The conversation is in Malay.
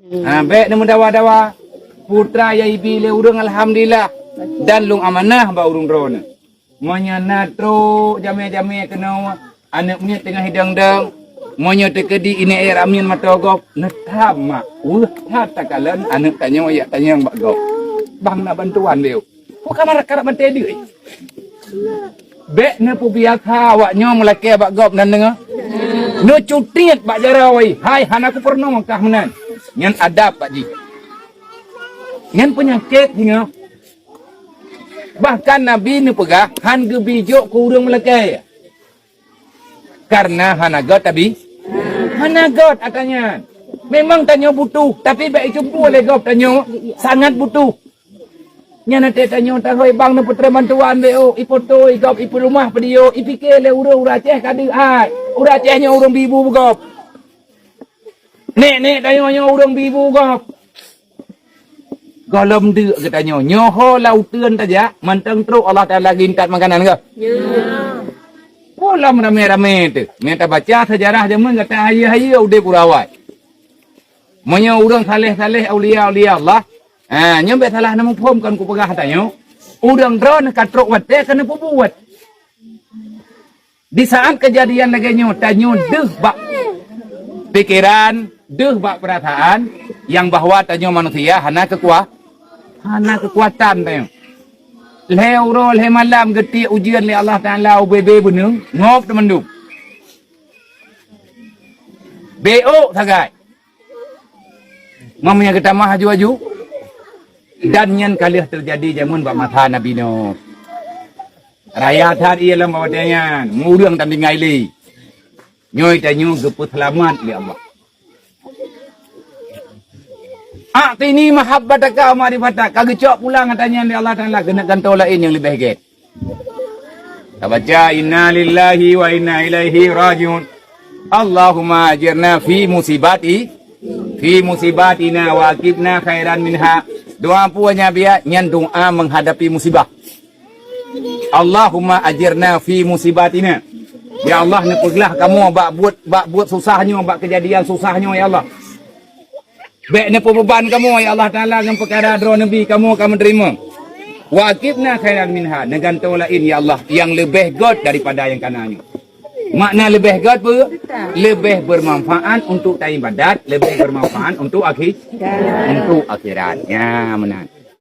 Baik nama dawa-dawa putra ya ibile urang alhamdulillah dan lung amanah ba urung drone. Monya natro jame-jame kena anak punya tengah hidang-dang. Monya tekedi ini air amin matogop netama. Takalan anak tanya ya tanya mbak gop. Bang nak bantuan dia. Bukan marah-marah bantai dia. Bek ne pu biasa awaknya melaki bak gop dan dengar. No cutit bak jarawai. Hai han aku pernah mengkah menan. Ngan adab Pak Ji. Ngan penyakit hingga. Bahkan Nabi ni pegah han gebijuk ku urang melekai. Karena hanagot tapi hanagot atanya. Memang tanya butuh, tapi baik jumpa oleh gop tanya sangat butuh. Nya nanti tanya tahoi bang na putra bantuan beo ipoto igop ipu rumah pedio ipike le ura Aceh kadi ai. Ura Acehnya urang bibu gop. Nek tanya urang bibu gop. Golom dia katanya nyoho lautan saja manteng teruk Allah Taala gintat makanan ke? Ya. Kolam rame-rame tu. Minta baca sejarah zaman kata ayah udah purawai. Monya urang saleh-saleh aulia Allah. Nyampe salah nama pom kan ku pegah tanya. Urang drone katrok wate kena buat. Di saat kejadian laganya tanya deh bak pikiran, deh bak perasaan yang bahwa tanya manusia hana kekuatan tanya. Le malam geti ujian le Allah Taala ubebe benung ngop temendung. BO sagai. Mamanya kita mah haju-haju. Dan yang kali terjadi zaman bak mata Nabi Nuh. Rakyat hari ialah bawadanya murang tanding ngaili. Nyoy tanyo geput selamat li Allah. Atini mahabbataka wa ma'rifatak. Kagecok pulang katanya li Allah Taala kena gantau lain yang lebih get. Kita baca inna lillahi wa inna ilaihi rajiun. Allahumma ajirna fi musibatina wa aqibna khairan minha. Doa puanya biar nyan doa menghadapi musibah. Allahumma ajirna fi musibatina. Ya Allah nepeglah kamu bak buat susahnya, bak kejadian susahnya ya Allah. Baik ne beban kamu ya Allah Taala dengan perkara dro nabi kamu akan menerima. Wa aqibna khairan minha. Negantau lain ya Allah yang lebih god daripada yang kanannya. Makna lebih god lebih bermanfaat untuk ibadat, lebih bermanfaat untuk akhirat. Ya, menang.